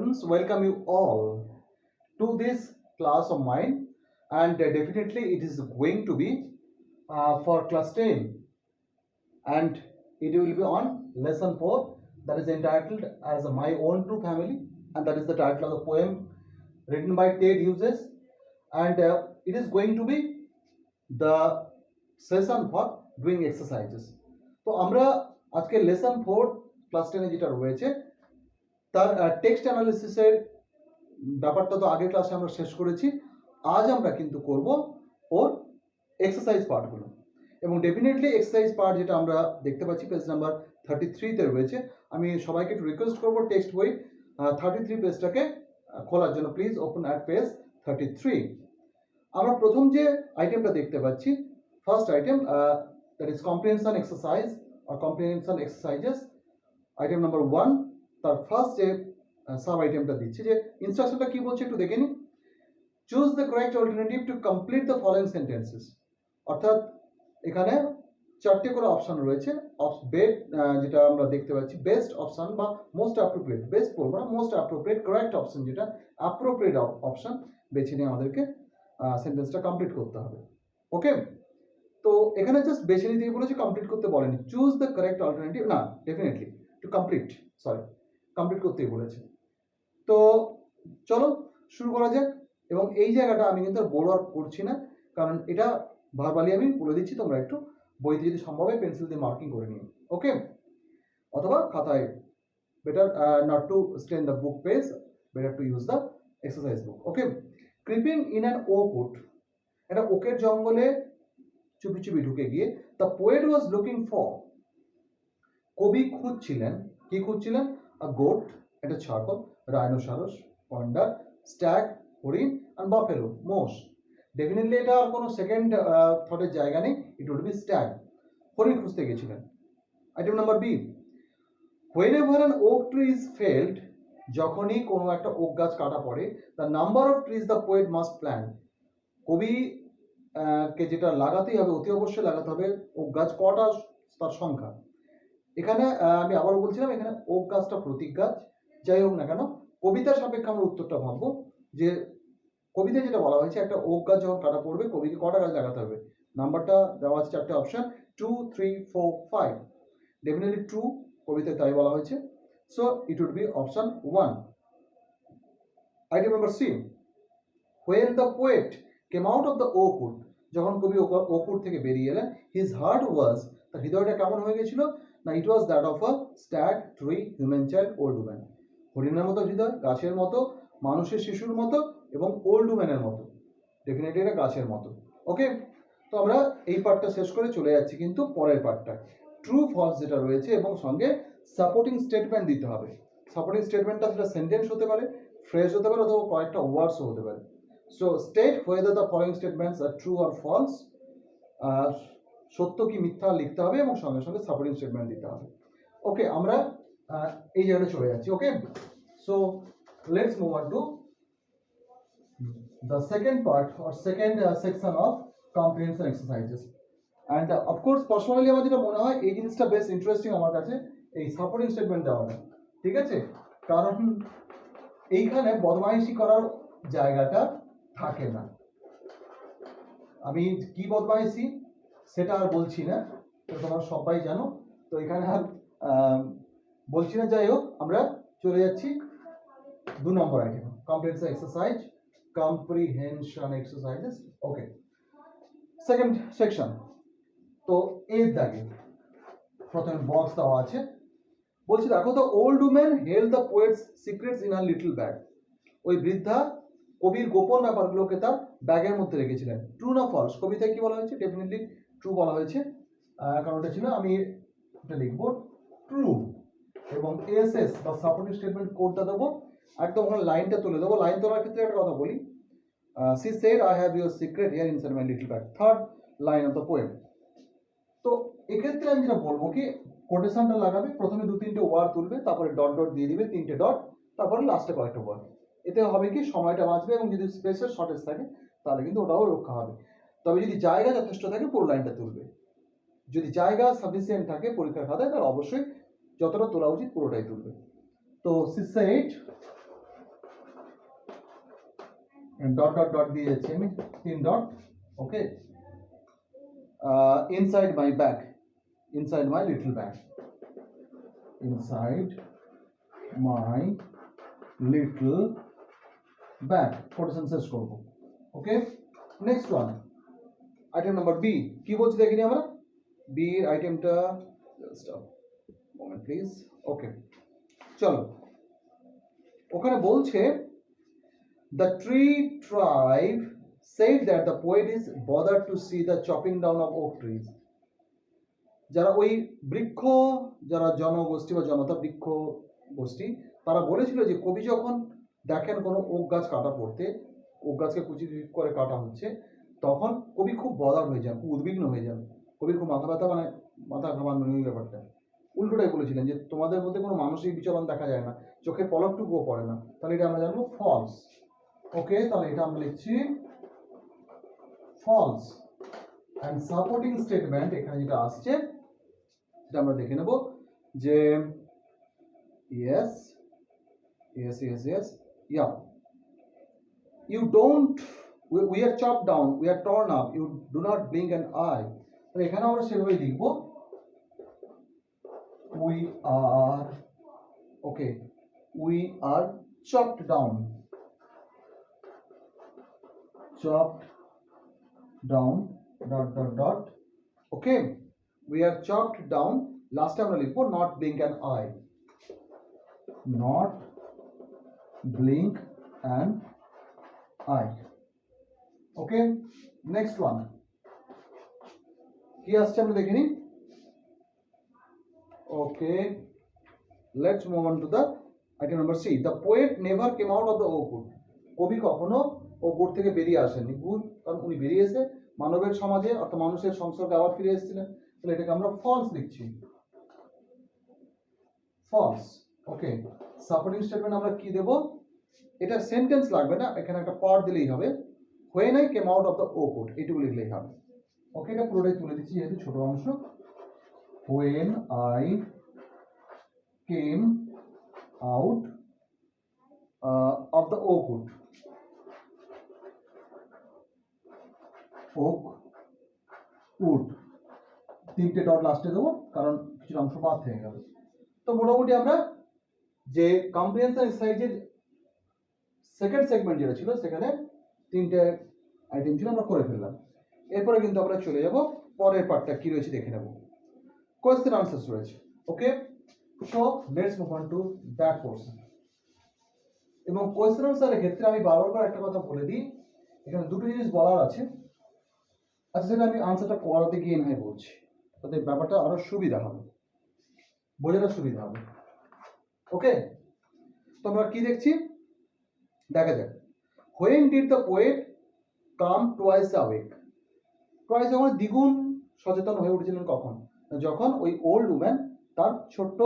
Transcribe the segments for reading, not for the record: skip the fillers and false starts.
students, welcome you all to this class of mine, and definitely it is going to be for class 10, and it will be on lesson 4, that is entitled as My Own True Family, and that is the title of the poem written by Ted Hughes, and it is going to be the session for doing exercises. তো আমরা আজকে lesson 4 class 10 এ যেটা রয়েছে তার text অ্যানালিসিসের ব্যাপারটা তো আগের ক্লাসে আমরা শেষ করেছি। আজ আমরা কিন্তু করব ওর এক্সারসাইজ পার্টগুলো, এবং ডেফিনেটলি এক্সারসাইজ পার্ট যেটা আমরা দেখতে পাচ্ছি পেজ নাম্বার 33 তে রয়েছে। আমি সবাইকে একটু রিকোয়েস্ট করব টেক্সট বই 33 পেজটাকে খোলার জন্য। Please open at page 33। আমরা প্রথম যে আইটেমটা দেখতে পাচ্ছি, first item, that is comprehension exercise or comprehension exercises, item number 1, তার ফার্স্ট যে সাব আইটেমটা দিচ্ছি, যে ইনস্ট্রাকশনটা কি বলছে একটু দেখে নিন। Choose the correct alternative to complete the following sentences. অর্থাৎ এখানে চারটে করে অপশন রয়েছে। যেটা আমরা দেখতে পাচ্ছি বেস্ট অপশন বা মোস্ট অ্যাপ্রোপ্রিয়েট, বেস্ট বলবো না, মোস্ট অ্যাপ্রোপ্রিয়েট কারেক্ট অপশন, যেটা অ্যাপ্রোপ্রিয়েট অপশন বেছে নিয়ে আমাদেরকে সেন্টেন্সটা কমপ্লিট করতে হবে। ওকে, তো এখানে জাস্ট বেছে নিতে বলেছে, কমপ্লিট করতে বলেনি। চুজ দ্য কারেক্ট অল্টারনেটিভ, না ডেফিনেটলি টু কমপ্লিট, কমপ্লিট করতেই বলেছে। তো চলো শুরু করা যাক। এবং এই জায়গাটা আমি কিন্তু আর বোর্ড ওয়ার্ক করছি না, কারণ এটা ভার্বালি আমি বলে দিচ্ছি, তোমরা একটু বইতে যদি সম্ভব হয় পেন্সিল দিয়ে মার্কিং করে নিও। ওকে, অথবা খাতায়, better not to stay in the book page, better to use the exercise book. Okay, creeping in an oak wood, এটা ওকের জঙ্গলে চুপি চুপি ঢুকে গিয়ে, the poet was looking for, কবি খুঁজছিলেন, কি খুঁজছিলেন? আ গোট, এটা ছাগল, রাইনোসারস, পান্ডা, স্ট্যাগ, হরিণ, অ্যান্ড বাফেলো, মোষ। ডেফিনেটলি এটা আর কোনো সেকেন্ড থটের জায়গা নেই, ইট উড বি স্ট্যাগ। হরিণ খুঁজতে গেছিলেন। Item number B, whenever an oak tree is felled, যখনই কোনো একটা ওক গাছ কাটা পড়ে, the number of trees the poet must plan, কবি কে যেটা লাগাতেই হবে, অতি অবশ্যই লাগাতে হবে ওক গাছ, কটা তার সংখ্যা। এখানে আমি আবারও বলছিলাম, এখানে ওক গাছটা প্রতীক গাছ। যাই হোক না কেন, কবিতার সাপেক্ষে আমরা উত্তরটা ভাববো, যে কবিতায় যেটা বলা হয়েছে, একটা ওক গাছ যখন কাটা পড়বে, কবিকে কটা গাছ লাগাতে হবে। নাম্বারটা দেওয়া আছে চারটে অপশন, 2, 3, 4, 5। ডেফিনেটলি ট্রু, কবিতায় তাই বলা হয়েছে। So it would be option 1। Item number C, when the poet came out of the oak wood, যখন কবি ওক উড থেকে বেরিয়ে এলেন, his heart was, তার হৃদয়টা কেমন হয়ে গেছিল? না, it was that of a stag, tree, human child, old woman। হরিণের মতো হৃদয়, গাছের মতো, মানুষের শিশুর মতো, এবং ওল্ড উম্যানের মতো। ডেফিনেটলি এটা গাছের মতো। ওকে, তো আমরা এই পার্টটা শেষ করে চলে যাচ্ছি কিন্তু পরের পার্টটা, ট্রু ফলস যেটা রয়েছে, এবং সঙ্গে সাপোর্টিং স্টেটমেন্ট দিতে হবে। সাপোর্টিং স্টেটমেন্টটা সেটা সেন্টেন্স হতে পারে, ফ্রেজ হতে পারে, অথবা কয়েকটা ওয়ার্ডসও হতে পারে। So state whether the following statements are true or false. সত্য কি মিথ্যা লিখতে হবে, এবং সঙ্গে সঙ্গে সাপোর্টিং স্টেটমেন্ট দিতে হবে। ওকে, আমরা এই জায়গাটা চলে যাচ্ছি। Okay, so let's move on to the second part or second section of comprehension exercises. And of course personally আমার যেটা মনে হয়, এই জিনিসটা বেশ ইন্টারেস্টিং আমার কাছে, এই সাপোর্টিং স্টেটমেন্ট দেওয়াটা। ঠিক আছে, কারণ এইখানে বদমাইশি করার জায়গাটা থাকে না। আমি কি বদমাইশি সেটা আর বলছি না, তোমরা সবাই জানো, তো এখানে আর বলছি না। যাই হোক, আমরা চলে যাচ্ছি 2 নম্বর আইটেম, কম্প্রিহেনশন এক্সারসাইজেস। ওকে, সেকেন্ড সেকশন। তো এর দাগে প্রথমে বক্স দেওয়া আছে, বলছি দেখো, তো old woman held the poet's secrets in a little bag, ওই বৃদ্ধা কবির গোপন ব্যাপারগুলোকে তার ব্যাগের মধ্যে রেখেছিলেন। ট্রু না ফলস? কবিতায় কি বলা হয়েছে? ডেফিনেটলি ট্রু বলা হয়েছে, কারণ এটা ছিল, আমি এটা লিখবো ট্রু, এবং এসএস বা সাপোর্টিং স্টেটমেন্ট কোডটা দেবো, একদম ওখানে লাইনটা তুলে দেবো। লাইন তোলার ক্ষেত্রে একটা কথা বলি, she said I have your secret here inside my little bag, third line of the poem. তো এক্ষেত্রে আমি যেটা বলবো কি, কোটেশনটা লাগাবে, প্রথমে 2-3টে ওয়ার্ড তুলবে, তারপরে ডট ডট দিয়ে দিবে 3টে ডট, তারপরে লাস্টে কয়েকটা ওয়ার্ড। এতে হবে কি, সময়টা বাঁচবে, এবং যদি স্পেসের শর্টেজ থাকে তাহলে কিন্তু ওটাও রক্ষা হবে। তবে যদি জায়গা যথেষ্ট থাকে, পুরো লাইনটা তুলবে। যদি জায়গা সাফিসিয়েন্ট থাকে পরীক্ষার খাতায়, তাহলে অবশ্যই যতটা তোলা উচিত পুরোটাই তুলবে। তো she said dot dot dot দিয়ে যাচ্ছি আমি 3 dot. Okay, inside my bag, inside my little bag, inside my little bag, quotation শেষ করব। Okay, next one, item number B. কি বলছি দেখিনি আমরা, বি এর আইটেমটা, জাস্ট মোমেন্ট প্লিজ। ওকে, চলো, ওখানে বলছে the tree tribe said that the poet is bothered to see the chopping down of oak trees. যারা ওই বৃক্ষ, যারা জনগোষ্ঠী বা জনতা বৃক্ষ গোষ্ঠী, তারা বলেছিল যে কবি যখন দেখেন কোনো ওক গাছ কাটা পড়তে, ওক গাছকে কুচি করে কাটা হচ্ছে, তখন কবি খুব বদার হয়ে যান, খুব উদ্বিগ্ন হয়ে যান, কবির খুব মাথা ব্যথা, মানে মাথা ঘামানো এই ব্যাপারটা। উল্টোটাই বলেছিলেন যে তোমাদের মধ্যে কোনো মানসিক বিচলন দেখা যায় না, চোখের পলকটুকুও পড়ে না। তাহলে এটা আমরা জানবো ফলস। ওকে, তাহলে এটা আমরা লিখছি ফলস। অ্যান্ড সাপোর্টিং স্টেটমেন্ট এখানে যেটা আসছে সেটা আমরা দেখে নেব যে yes, yes, yes, yes, yeah, you don't, we are chopped down, we are torn up, you do not blink an eye। তাহলে এখানে আমরা সেভাবে লিখব we are, okay, we are chopped down, chopped down, dot dot dot, okay, we are chopped down। last time আমরা লিখব not blink an eye, not blink an eye। okay, next one কি আসছে আমরা দেখে নিই। okay, let's move on to the item number C, the poet never came out of the oak wood। কবি কখনো okay wood থেকে বেরিয়ে আসেননি, ভুল, কারণ উনি বেরিয়ে এসে মানবের সমাজে অর্থাৎ মানুষের সংসর্গে আবার ফিরে এসেছিলেন। তাহলে এটাকে আমরা ফলস লিখছি, ফলস। ওকে, সাপোর্টিং স্টেটমেন্ট আমরা কি দেব, এটা সেন্টেন্স লাগবে না, এখানে একটা পার্ট দিলেই হবে, when I came out of the oak wood, এটুকু লিখলেই হবে। ওকে, এটা পুরোটাই তুলে দিচ্ছি যেহেতু ছোট অংশ, when I came out of the oak wood, oak wood, তিনটে ডট লাস্টে দেবো কারণ কিছু অংশ বাদ থেকে গেল। তো মোটামুটি আমরা যে কম্প্রিহেনশন এক্সারসাইজের সেকেন্ড সেগমেন্ট যেটা ছিল সেখানে তিনটে আইটেম ছিল, আমরা করে ফেললাম। এরপরে কিন্তু আমরা চলে যাব পরের পার্টটা কি রয়েছে দেখে নেব, কোয়েশ্চেন আনসার্স রয়েছে। Okay, so let's move on to that portion. এবং কোয়েশ্চেন আনসারের ক্ষেত্রে আমি বারবার করে একটা কথা বলে দিই, এখানে দুটো জিনিস বলার আছে। আচ্ছা, সেটা আমি আনসারটা করাতে গিয়ে নয় বলছি, তাতে ব্যাপারটা আরো সুবিধা হবে, বোঝাটা সুবিধা হবে। ওকে, তো আমরা কি দেখছি দেখা যাক। when did the poet come twice awake? twice যখন দ্বিগুণ সচেতন হয়ে উঠেছিলেন কখন, যখন ওই ওল্ড উম্যান তার ছোট্ট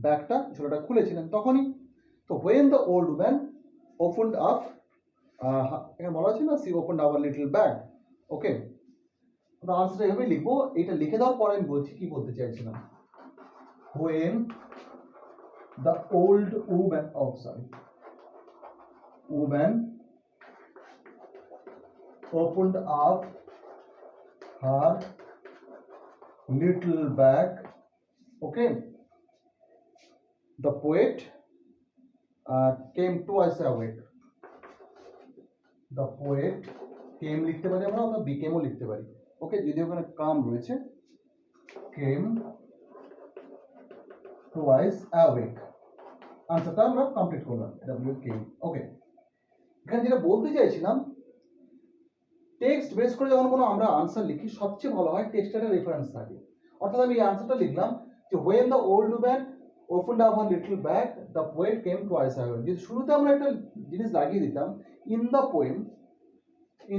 ব্যাগটা ঝোলাটা খুলেছিলেন তখনই। তো when the old woman opened up, এখানে বলা আছে না, she opened our little bag। ওকে, আমরা আনসারটা এভাবে লিখবো, এটা লিখে দেওয়ার পরে আমি বলছি কি বলতে চাইছিলাম। when the old woman, oh sorry, woman opened up her little bag, okay, the poet came twice awake, the poet came লিখতে পারি আমরা, অথবা became ও লিখতে পারি। ওকে, যদি ওখানে কাম রয়েছে, came twice awake, আনসারটা আমরা কমপ্লিট করলাম, w came। ওকে, এখানে যেটা বলতে চাইছিলাম, টেক্সট বেস করে যখন কোনো আমরা আনসার লিখি সবচেয়ে ভালো হয় টেক্সটের রেফারেন্স থাকে। অর্থাৎ আমি এই আনসারটা লিখলাম যে when the old woman opened up her little bag, the poet came twice awake। যদি শুরুতে আমরা একটা জিনিস লাগিয়ে দিতাম, in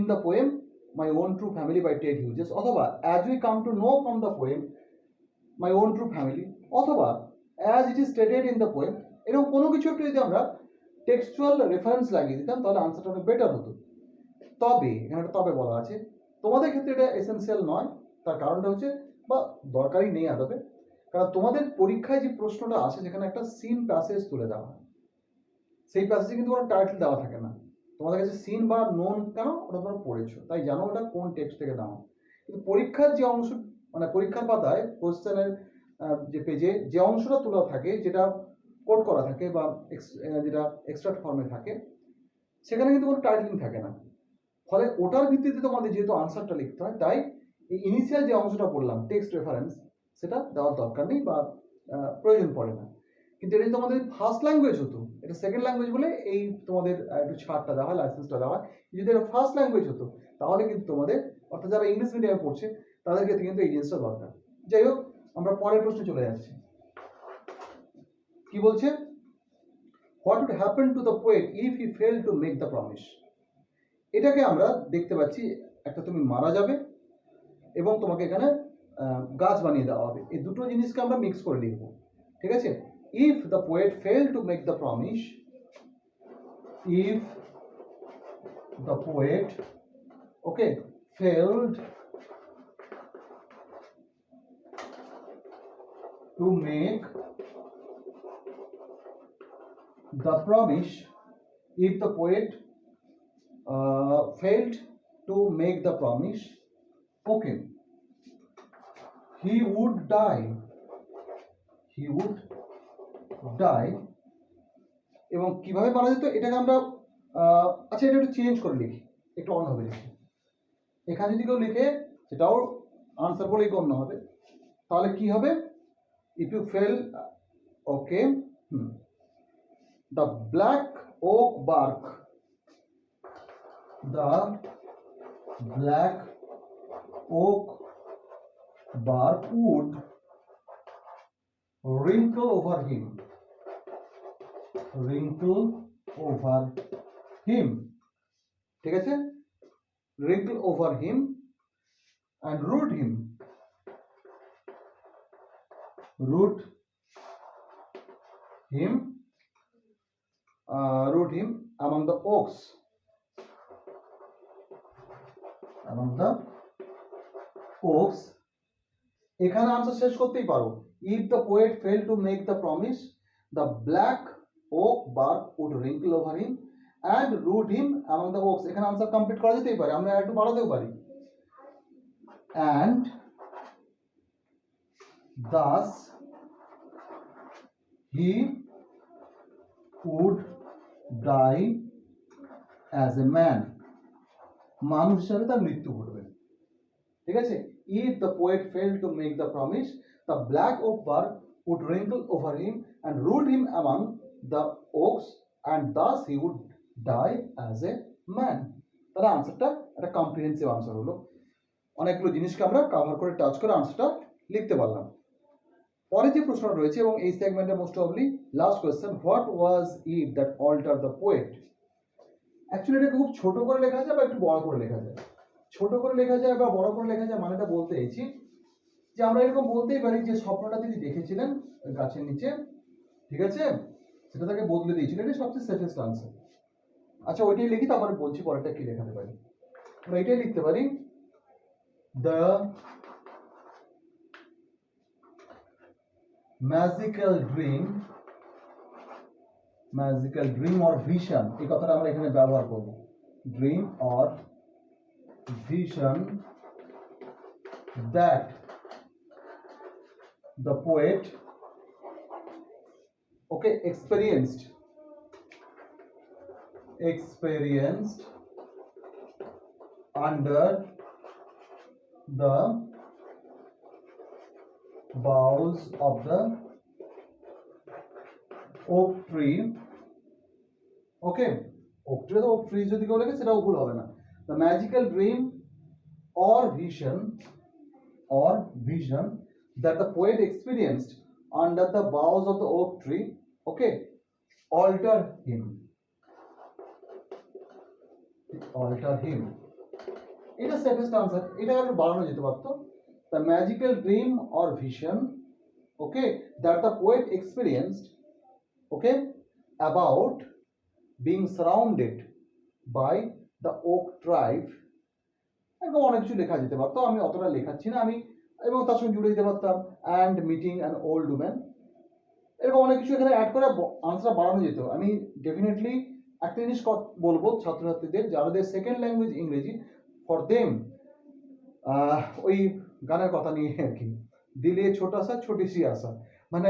the poem my own true family by Ted Hughes, অথবা as we come to know from the poem my own true family, অথবা as it is stated in the poem, এরকম কোনো কিছু একটু যদি আমরা টেক্সচুয়াল রেফারেন্স লাগিয়ে দিতাম তাহলে আনসারটা অনেক বেটার হতো। তবে এখানে একটা তবে বলা আছে, তোমাদের ক্ষেত্রে এটা এসেনশিয়াল নয়, তার কারণটা হচ্ছে বা দরকারই নেই আদবে, কারণ তোমাদের পরীক্ষায় যে প্রশ্নটা আসে সেখানে একটা সিন প্যাসেজ তুলে দেওয়া হয়, সেই প্যাসেজে কিন্তু কোনো টাইটেল দেওয়া থাকে না। তোমাদের কাছে সিন বা নোন কেন, ওটা তোমরা পড়েছো তাই জানো ওটা কোন টেক্সট থেকে নেওয়া। কিন্তু পরীক্ষার যে অংশ, মানে পরীক্ষার পাতায় কোশ্চেনের যে পেজে যে অংশটা তোলা থাকে, যেটা কোড করা থাকে বা যেটা এক্সট্রাক্ট ফর্মে থাকে, সেখানে কিন্তু কোনো টাইটেলিং থাকে না। ফলে ওটার ভিত্তিতে তোমাদের যেহেতু আনসারটা লিখতে হয়, তাই এই ইনিশিয়াল যে অংশটা বললাম টেক্সট রেফারেন্স, সেটা দেওয়ার দরকার নেই বা প্রয়োজন পড়ে না। কিন্তু এটা তোমাদের ফার্স্ট ল্যাঙ্গুয়েজ হতো, এটা সেকেন্ড ল্যাঙ্গুয়েজ বলে এই তোমাদের একটু ছাড়টা দেওয়া হয়, লাইসেন্সটা দেওয়া হয়। যদি এটা ফার্স্ট ল্যাঙ্গুয়েজ হতো তাহলে কিন্তু তোমাদের, অর্থাৎ যারা ইংলিশ মিডিয়ামে পড়ছে তাদের ক্ষেত্রে কিন্তু এই জিনিসটা দরকার। যাই হোক, আমরা পরের প্রশ্নে চলে যাচ্ছি। কি বলছে? What would happen to the poet if he fail to make the promise. এটাকে আমরা দেখতে পাচ্ছি, একটা তুমি মারা যাবে এবং তোমাকে এখানে গাছ বানিয়ে দেওয়া হবে, এই দুটো জিনিসকে আমরা মিক্স করে লিখবো। ঠিক আছে? If the poet fail to make the promise, if the poet, okay, failed to make the promise, if the poet failed to make the promise, okay, he would die, he would die। এবং কিভাবে মারা যেত এটাকে আমরা আচ্ছা এটা একটু change করে লিখি, একটু অন্যভাবে লিখি। এখানে যদি কেউ লিখে সেটাও আনসার বলেই গণ্য হবে। তাহলে কি হবে? If you fail, okay, the black oak bark, the black oak bark would wrinkle over him, wrinkle over him, ঠিক আছে? wrinkle over him and root him, root him, root him among the oaks, among the oaks। এখানে answer শেষ করতেই পারো। If the poet fail to make the promise, the black oak bark would wrinkle over him and root him among the oaks। এখানে answer complete করা যেতেই পারে, আমরা একটু বাড়াতেও পারি। and thus he would die as a man, মানুষ হিসাবে তার মৃত্যু ঘটবে। ঠিক আছে? if the poet failed to make the promise, the black oak bark would wrinkle over him and root him among the oaks and thus he would die as a man। তাহলে আনসারটা একটা কম্প্রিহেন্সিভ আনসার হলো, অনেকগুলো জিনিসকে আমরা cover করে touch করে আনসারটা লিখতে পারলাম। পরে যে প্রশ্নটা রয়েছে এবং এই সেগমেন্টের most probably last question, what was it that alter the poet. Actually এটা খুব ছোট করে লেখা যায় বা একটু বড় করে লেখা যায়। ছোট করে লেখা যায় বা বড় করে লেখা যায় মানেটা বলতে চাইছি যে আমরা এরকম বলতেই পারি যে স্বপ্নটা তিনি দেখেছিলেন গাছের নিচে, ঠিক আছে, সেটা তাকে বদলে দিয়েছিল, এটা সবচেয়ে সেফেস্ট আনসার। আচ্ছা ওইটাই লিখি, তারপরে বলছি পরেরটা কি লেখাতে পারি। আমরা এটাই লিখতে পারি, the magical dream, magical dream or vision, এই কথাটা আমরা এখানে ব্যবহার করব, dream or vision that the poet, okay, experienced under the boughs of the oak tree, okay, oak tree তো oak tree যদি কেউ লেখে সেটাও ভুল হবে না। The magical dream or vision that the poet experienced under the boughs of the oak tree, okay, alter him, এটা safest answer, এটা একটু বাড়ানো যেতে পারতো। The magical dream or vision, okay, that the poet experienced, okay, about being surrounded by the oak tribe, এরকম অনেক কিছু লেখা যেতে পারতো, আমি অতটা লেখাচ্ছি না আমি, এবং তার সঙ্গে জুড়ে দিতে পারতাম and meeting an old woman, এরকম অনেক কিছু এখানে অ্যাড করে আনসার বাড়ানো যেত। আমি ডেফিনেটলি একটা জিনিস বলবো ছাত্রছাত্রীদের যাদের সেকেন্ড ল্যাঙ্গুয়েজ ইংরেজি, ফর দেম ওই গানের কথা নিয়ে আর কি, দিলে ছোটা সা ছোটি সি আশা, মানে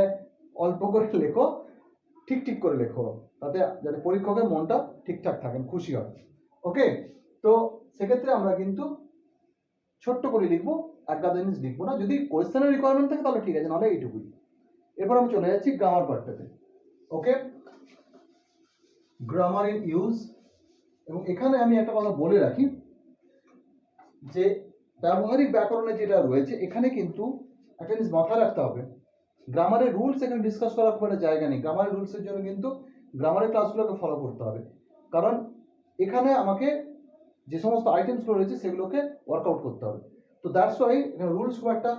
অল্প করে লেখো, ঠিক ঠিক করে লেখো, তাতে যাতে পরীক্ষকের মনটা ঠিকঠাক থাকেন, খুশি হয়। ওকে, তো সেক্ষেত্রে আমরা কিন্তু ছোট্ট করে লিখবো, এক গাদা জিনিস লিখবো না। যদি কোয়েশ্চেনের রিকোয়ারমেন্ট থাকে তাহলে ঠিক আছে, নাহলে এইটুকুই। এরপর আমি চলে যাচ্ছি গ্রামার পার্টটাতে। Okay, grammar in use. এবং এখানে আমি একটা কথা বলে রাখি যে ব্যবহারিক ব্যাকরণে যেটা রয়েছে এখানে কিন্তু একটা জিনিস মাথায় রাখতে হবে, গ্রামারের রুলস এখানে ডিসকাস করার খুব একটা জায়গা নেই। গ্রামারের রুলসের জন্য কিন্তু গ্রামারের ক্লাসগুলোকে ফলো করতে হবে, কারণ এখানে আমাকে যে সমস্ত আইটেমসগুলো রয়েছে সেগুলোকে ওয়ার্কআউট করতে হবে। তো দ্যাটস ওয়াই এখানে রুলস খুব একটা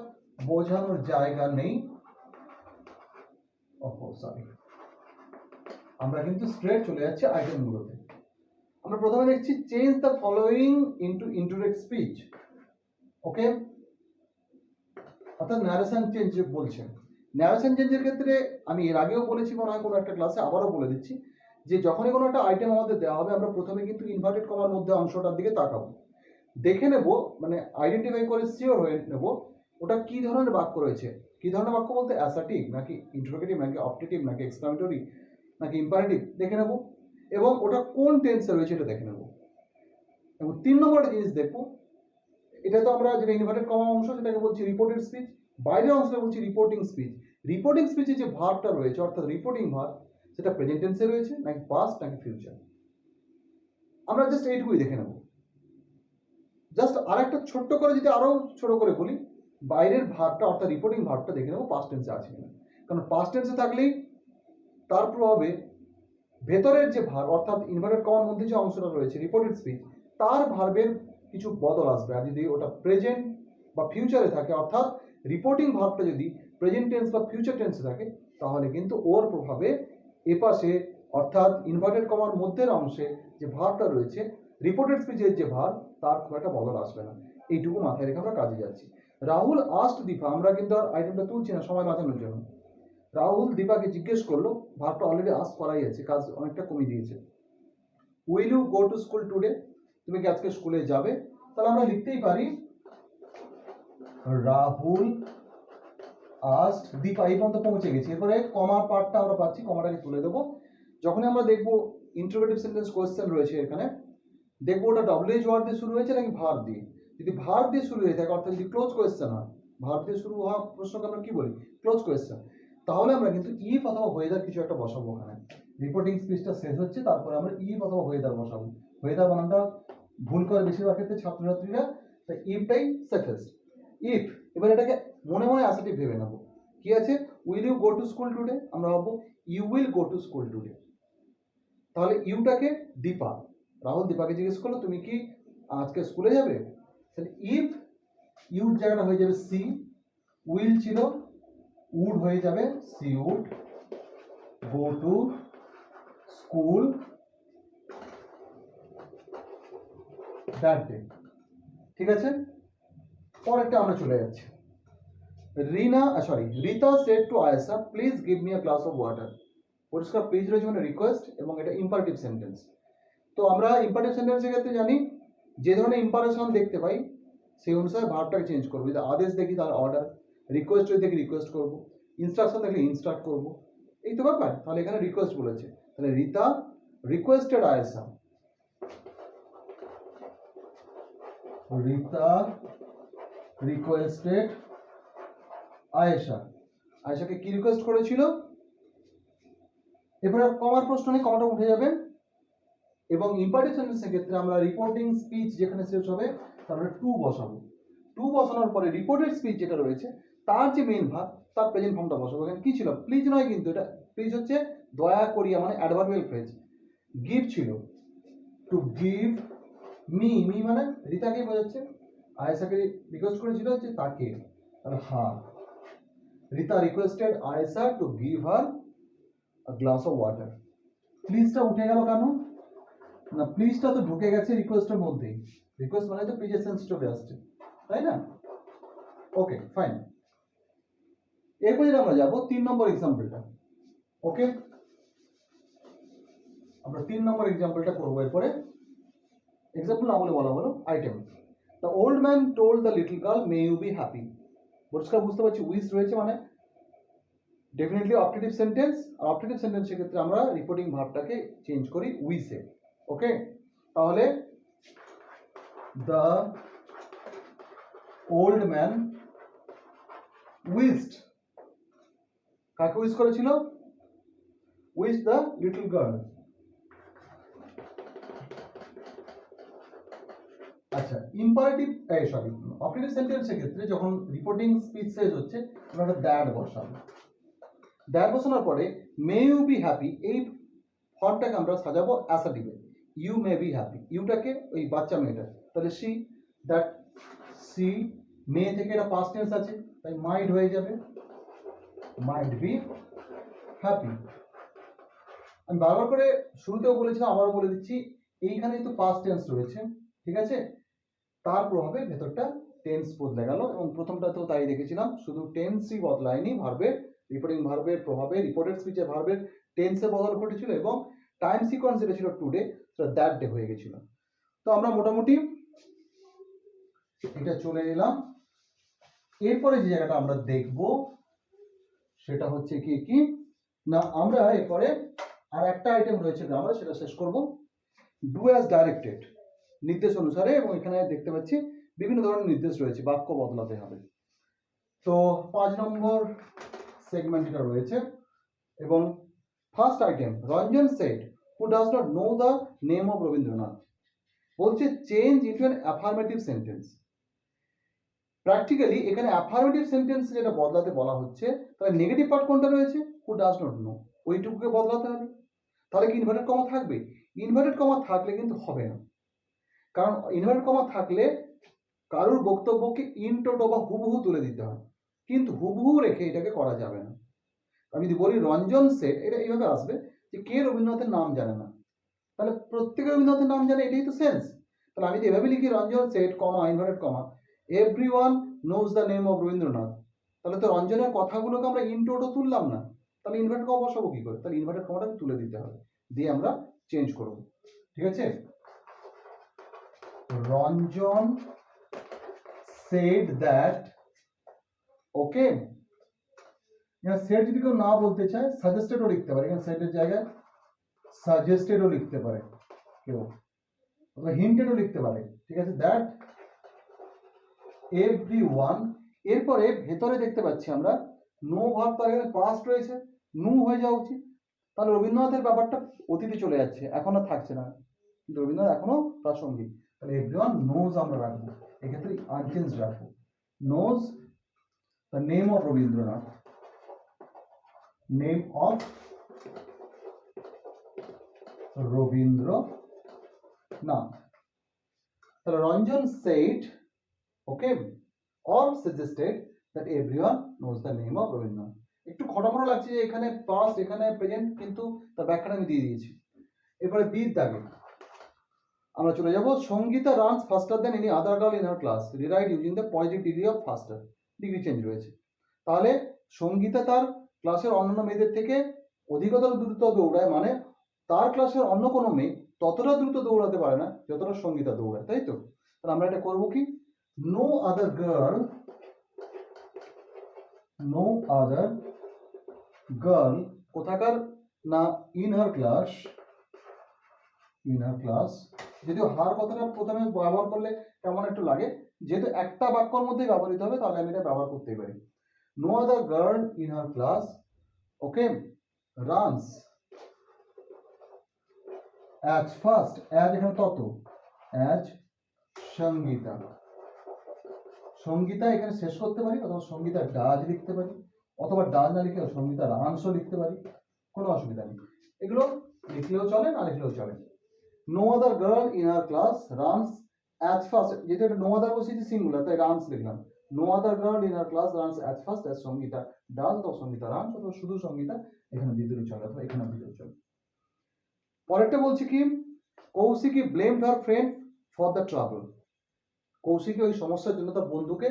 বোঝানোর জায়গা নেই। সরি, আমরা কিন্তু স্ট্রেট চলে যাচ্ছি আইটেমগুলোতে। আমরা প্রথমে দেখছি change the following into indirect speech. Okay, অর্থাৎ ন্যারেশন চেঞ্জ বলছেন। ন্যারেশন চেঞ্জের ক্ষেত্রে আমি এর আগেও বলেছি মনে হয় কোনো একটা ক্লাসে, আবারও বলে দিচ্ছি যে যখনই কোনো একটা আইটেম আমাদের দেওয়া হবে আমরা প্রথমে কিন্তু ইনভার্টেড কমার মধ্যে অংশটার দিকে তাকাবো, দেখে নেব, মানে আইডেন্টিফাই করে শিওর হয়ে নেব ওটা কি ধরনের বাক্য রয়েছে। কি ধরনের বাক্য বলতে অ্যাসার্টিভ নাকি ইন্টারোগেটিভ নাকি অপটেটিভ নাকি এক্সক্লামেটরি নাকি ইম্পারেটিভ দেখে নেব, এবং ওটা কোন টেন্সে রয়েছে এটা দেখে নেব। এবং 3 নম্বর জিনিস দেখবো, এটা তো আমরা যেটা ইনভার্টেড কমা অংশ সেটাকে বলছি রিপোর্টেড স্পিচ, বাইরের অংশটা বলছি রিপোর্টিং স্পিচ। রিপোর্টিং স্পিচে যে ভার্বটা রয়েছে অর্থাৎ রিপোর্টিং ভার্ব সেটা প্রেজেন্ট টেন্সে রয়েছে নাকি পাস্ট নাকি ফিউচার, আমরা জাস্ট এইটুকুই দেখে নেব। জাস্ট আর একটা ছোট্ট করে যদি আরো ছোট করে বলি, বাইরের ভার্বটা অর্থাৎ রিপোর্টিং ভার্বটা দেখে নেব পাস্ট টেন্সে আছে কিনা, কারণ পাস্ট টেন্সে থাকলেই তার প্রভাবে ভেতরের যে ভার্ব অর্থাৎ ইনভার্টেড কমার মধ্যে যে অংশটা রয়েছে রিপোর্টেড স্পিচ তার ভার্বের কিছু বদল আসবে। আর যদি ওটা প্রেজেন্ট বা ফিউচারে থাকে অর্থাৎ রিপোর্টিং ভার্বটা যদি প্রেজেন্ট টেন্স বা ফিউচার টেন্সে থাকে তাহলে কিন্তু ওর প্রভাবে এপাশে অর্থাৎ ইনভার্টেড কমার মধ্যের অংশে যে ভার্বটা রয়েছে রিপোর্টেড স্পিচের যে ভার্ব তার খুব একটা বদল আসবে না। এইটুকু মাথায় রেখে আমরা কাজে যাচ্ছি। রাহুল আস্ট দীপা, আমরা কিন্তু আর আইটেমটা তুলছি না সময় বাঁচানোর জন্য। রাহুল দীপাকে জিজ্ঞেস করলো, ভার্বটা অলরেডি আস্ক করাই আছে, কাজ অনেকটা কমিয়ে দিয়েছে। Will you go to school today, তুমি কি আজকে স্কুলে যাবে? তাহলে আমরা লিখতেই পারি রাহুল আস্ট দীপা, এই পর্যন্ত পৌঁছে গেছি। এরপরে কমার পার্টটা আমরা পাচ্ছি, কমাটাকে তুলে দেবো। যখনই আমরা দেখবো ইন্টারোগেটিভ সেন্টেন্স কোয়েশ্চেন রয়েছে এখানে, দেখবো ওটা ডব্লিউএইচ ওয়ার্ড দিয়ে শুরু হয়েছে নাকি ভার্ব দিয়ে। যদি ভার্ব দিয়ে শুরু হয়ে থাকে অর্থাৎ যদি ক্লোজ কোয়েশ্চেন হয়, ভার্ব দিয়ে শুরু হওয়া প্রশ্নকে আমরা কি বলি? Close question. তাহলে আমরা কিন্তু ইফ অথবা ওয়েদার কিছু একটা বসাবো ওখানে। রিপোর্টিং স্পিচটা শেষ হচ্ছে, তারপরে আমরা ইফ অথবা ওয়েদার বসাবো। ওয়েদার বানানটা ভুল করে বেশিরভাগ ক্ষেত্রে ছাত্রছাত্রীরা, তাই ইফটাই সেফেস্ট। ইফ, এবার এটাকে মনে মনে অ্যাসার্টিভ ভেবে নেবো। কি আছে? Will you go to school today, আমরা ভাববো you will go to school today. তাহলে ইউটাকে দীপা, রাহুল দীপাকে জিজ্ঞেস করলো তুমি কি আজকে স্কুলে যাবে, তাহলে ইফ ইউর জায়গাটা হয়ে যাবে সি, উইল ছিল উড হয়ে যাবে she would go to school that day. ঠিক আছে, পরেরটা আমরা চলে যাচ্ছি। Rita said to Ayesha please give me a glass of water. পরিষ্কার প্লিজ রয়েছে মানে রিকোয়েস্ট, এবং এটা ইম্পারেটিভ সেন্টেন্স। তো আমরা ইম্পারেটিভ সেন্টেন্সের ক্ষেত্রে জানি যে ধরনের ইম্পারেশন দেখতে পাই সেই অনুসারে ভার্বটাকে চেঞ্জ করবো। যদি আদেশ দেখি তাহলে অর্ডার, রিকোয়েস্ট যদি দেখি রিকোয়েস্ট করবো, ইনস্ট্রাকশন দেখলে ইনস্ট্রাক্ট করবো, এই তো ব্যাপার। তাহলে এখানে রিকোয়েস্ট বলেছে, তাহলে রিতা রিকোয়েস্টেড আয়েশা, রিতা রিকোয়েস্টেড আয়েশা, আয়েশাকে কি রিকোয়েস্ট করেছিল। এরপরে কমার প্রশ্ন নেই, কমাটা উঠে যাবে। এবং ইম্পারেটিভ সেন্টেন্সের ক্ষেত্রে আমরা রিপোর্টিং স্পিচ যেখানে শেষ হবে তারপরে টু বসাবো। টু বসানোর পরে রিপোর্টেড স্পিচ যেটা রয়েছে তার যে মেইন ভার্ব তার প্রেজেন্ট ফর্মটা বসাবো। এখানে কি ছিল? প্লিজ নয়, কিন্তু এটা প্লিজ হচ্ছে দয়া করিয়া, মানে অ্যাডভার্বিয়াল ফ্রেজ। গিভ ছিল টু গিভ, মি মি মানে রিতাকে বোঝাচ্ছে, আয়েশাকে রিকোয়েস্ট করেছিল হচ্ছে তাকে, তাহলে হ্যাঁ, Rita requested Ayesha to give her a glass of water. প্লিজটা উঠে গেল কেন? না, প্লিজটা তো ঢুকে গেছে রিকোয়েস্টের মধ্যেই, রিকোয়েস্ট মানে তো প্রেজেন্ট চলে আসছে, তাই না? Okay fine. এরপর যেটা আমরা যাবো 3 নম্বর এক্সাম্পলটা। ওকে, আমরা 3 নম্বর এক্সাম্পলটা করবো। এরপরে এক্সাম্পল না বলে বলা হলো item. The old man told the little girl may you be happy. পরিষ্কার বুঝতে পারছি উইশ রয়েছে মানে ডেফিনেটলি অপটেটিভ সেন্টেন্স, আর অপটেটিভ সেন্টেন্সের ক্ষেত্রে আমরা রিপোর্টিং ভার্বটাকে চেঞ্জ করি উইসে। ওকে, তাহলে দ্য ওল্ড ম্যান উইসড, কাকে উইশ করেছিল? Wish the little girl. আচ্ছা, ইম্পারেটিভ সরি অপটেটিভ সেন্টেন্সের ক্ষেত্রে যখন রিপোর্টিং স্পিচ শেষ হচ্ছে আমরা একটা দ্যাট বসাবো। দ্যাট বসানোর পরে মে ইউ বি হ্যাপি এই ফর্মটাকে আমরা সাজাবো অ্যাসার্টিভে। ইউ মে বি হ্যাপি, ইউটাকে ওই বাচ্চা মেয়েটা, তাহলে সি, দ্যাট সি, মে থেকে এটা পাস্ট টেন্স আছে তাই মাইট হয়ে যাবে, মাইট বি হ্যাপি। আমি বারবার করে শুরুতেও বলেছিলাম, আবারও বলে দিচ্ছি, এইখানে কিন্তু পাস্ট টেন্স রয়েছে, ঠিক আছে, তার প্রভাবে ভেতরটা টেন্স বদলে গেল। এবং প্রথমটা তো তাই দেখেছিলাম, শুধু টেন্সই বদলায়নি, ভার্বের রিপোর্টিং ভার্বের প্রভাবে রিপোর্টেড স্পিচের ভার্বের টেন্সে বদল ঘটেছিল এবং টাইম সিকোয়েন্স যেটা ছিল টুডে সেটা দ্যাট ডে হয়ে গেছিল। তো আমরা মোটামুটি এটা চলে এলাম। এরপরে যে জায়গাটা আমরা দেখব সেটা হচ্ছে কি কি না, আমরা এরপরে আর একটা আইটেম রয়েছে আমরা সেটা শেষ করব, ডু অ্যাজ ডাইরেক্টেড, নির্দেশ অনুসারে। এবং এখানে দেখতে পাচ্ছি বিভিন্ন ধরনের নির্দেশ রয়েছে, বাক্য বদলাতে হবে। তো 5 নম্বর সেগমেন্ট এটা রয়েছে এবং first item, Ranjan said who does not know the name of Rabindranath, বলছে change into an affirmative sentence. Practically এখানে অ্যাফার্মেটিভ সেন্টেন্স যেটা বদলাতে বলা হচ্ছে, তাহলে নেগেটিভ পার্ট কোনটা রয়েছে? হু ডাজ নট নো, ওইটুকুকে বদলাতে হবে। তাহলে কি ইনভার্টেড কমা থাকবে? ইনভার্টেড কমা থাকলে কিন্তু হবে না, কারণ ইনভার্টেড কমা থাকলে কারোর বক্তব্যকে ইন টোটো বা হুবহু তুলে দিতে হয়, কিন্তু হুবহু রেখে এটাকে করা যাবে না। আমি যদি বলি রঞ্জন সেট, এটা এইভাবে আসবে যে কে রবীন্দ্রনাথের নাম জানে না, তাহলে প্রত্যেকে রবীন্দ্রনাথের নাম জানে, এটাই তো সেন্স। তাহলে আমি যদি এভাবে লিখি Ranjan set comma inverted comma everyone knows the name of Rabindranath, তাহলে তো রঞ্জনের কথাগুলোকে আমরা ইন টোটো তুললাম না, তাহলে ইনভার্টেড কমা বসাবো কি করে? তাহলে ইনভার্টেড কমাটাকে তুলে দিতে হবে, দিয়ে আমরা চেঞ্জ করব। ঠিক আছে, রঞ্জন said that, ওকে, এখানে সেট যদি কেউ না বলতে চায় সাজেস্টেডও লিখতে পারে, এখানে সেটের জায়গায় সাজেস্টেডও লিখতে পারে কেউ, অথবা হিন্টেডও লিখতে পারে। ঠিক আছে, দ্যাট এভরিওয়ান। এরপরে ভেতরে দেখতে পাচ্ছি আমরা নো ভার্ব, তার এখানে পাস্ট রয়েছে, নু হয়ে যাওয়া উচিত। তাহলে রবীন্দ্রনাথের ব্যাপারটা অতীতে চলে যাচ্ছে, এখন আর থাকছে না, কিন্তু রবীন্দ্রনাথ এখনো প্রাসঙ্গিক। তাহলে এভরিওয়ান নোজ আমরা রাখবো, এক্ষেত্রে আনচেঞ্জ রাখবো, knows the name of Rabindranath, name of Rabindranath. তাহলে Ranjan said, okay, or suggested that everyone knows the name of Rabindranath. একটু খটামটো লাগছে যে এখানে পাস্ট এখানে প্রেজেন্ট, কিন্তু তার ব্যাখ্যাটা আমি দিয়ে দিয়েছি। এরপরে বির দাগে আমরা চলে যাব, Sangeeta runs faster than any other girl in her class, rewrite using the positive degree of faster, degree change রয়েছে। তাহলে সঙ্গীতা তার ক্লাসের অন্যান্য মেয়েদের থেকে অধিকতর দ্রুত দৌড়ায়, মানে তার ক্লাসের অন্য কোনো মেয়ে ততটা দ্রুত দৌড়াতে পারে না যতটা সঙ্গীতা দৌড়ায়, তাই তো? তাহলে আমরা এটা করবো কি, no other girl, no other girl কোথাকার না, in her class, in her class. যদিও হার কথাটা প্রথমে ব্যবহার করলে কেমন একটু লাগে, যেহেতু একটা বাক্যর মধ্যেই ব্যবহৃত হবে তাহলে আমি এটা ব্যবহার করতেই পারি। No other girl in her class, okay, runs as fast, as এখানে তত, অ্যাজ সঙ্গীতা, সঙ্গীতা এখানে শেষ করতে পারি, অথবা সঙ্গীতা ডাজ লিখতে পারি, অথবা ডাজ না লিখে সঙ্গীতা রানসও লিখতে পারি, কোনো অসুবিধা নেই, এগুলো লিখলেও চলে না লিখলেও চলে। No other girl in her class runs as fast, যেহেতু এটা নো আদার বসেছি সিঙ্গুলার তাই রানস লিখলাম, no other girl in her class runs as fast as Sangeeta does, অথবা সঙ্গীতা রানস, অথবা শুধু সঙ্গীতা, এখানে দিতেও চলে, অথবা এখানে দিতেও চলে। পরেরটা বলছি কি, Kaushiki blamed her friend for the trouble, Kaushiki ওই সমস্যার জন্য তার বন্ধুকে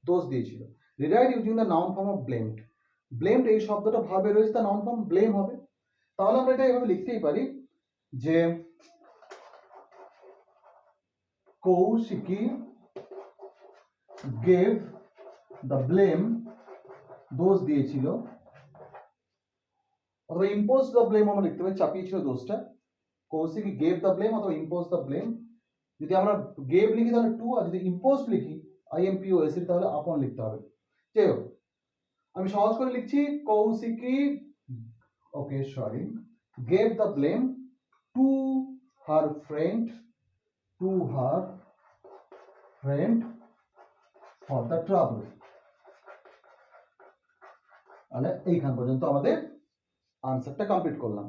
দোষ দিয়েছিল। Rewrite using the noun form of blamed, blamed এই শব্দটা ভাবে রয়েছে, তার নাউন ফর্ম ব্লেম হবে। তাহলে আমরা এটা এভাবে লিখতেই পারি, যে কৌশিকী গেভ দ্য ব্লেম, দোষ দিয়েছিল, অথবা ইম্পোজ দ্য ব্লেম আমরা লিখতে পারি, চাপিয়েছিল দোষটা। কৌশিকী গেভ দ্য ব্লেম অথবা ইম্পোজ দ্য ব্লেম। যদি আমরা গেভ লিখি তাহলে টু, আর যদি ইম্পোজ লিখি IMPOS তাহলে আপন লিখতে হবে। যাই হোক, আমি সহজ করে লিখছি, Kaushiki gave the blame to her friend for the trouble. তাহলে এইখান পর্যন্ত আমাদের আনসারটা কমপ্লিট করলাম,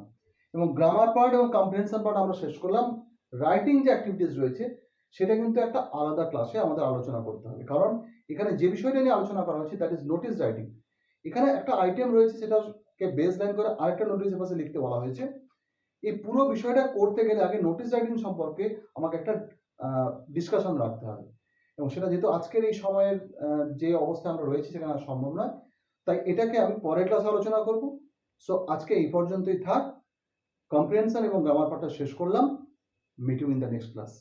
এবং গ্রামার পার্ট এবং কম্প্রিহেনশন পার্ট আমরা শেষ করলাম। রাইটিং যে অ্যাক্টিভিটিস রয়েছে সেটা কিন্তু একটা আলাদা ক্লাসে আমাদের আলোচনা করতে হবে, কারণ এখানে যে বিষয়টা নিয়ে আলোচনা করা হচ্ছে দ্যাট ইজ নোটিস রাইটিং। এখানে একটা আইটেম রয়েছে, সেটাকে বেস লাইন করে আরেকটা নোটিস পাশে লিখতে বলা হয়েছে। এই পুরো বিষয়টা করতে গেলে আগে নোটিস রাইটিং সম্পর্কে আমাকে একটা ডিসকাশন রাখতে হবে, এবং সেটা যেহেতু আজকের এই সময়ের যে অবস্থায় আমরা রয়েছি সেখানে আর সম্ভব নয়, তাই এটাকে আমি পরের ক্লাসে আলোচনা করব। সো আজকে এই পর্যন্তই থাক, কম্প্রিহেনশন এবং গ্রামার পার্টটা শেষ করলাম। Meet you in the next class,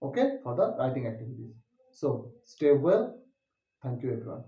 okay, for the writing activities. So stay well. Thank you everyone.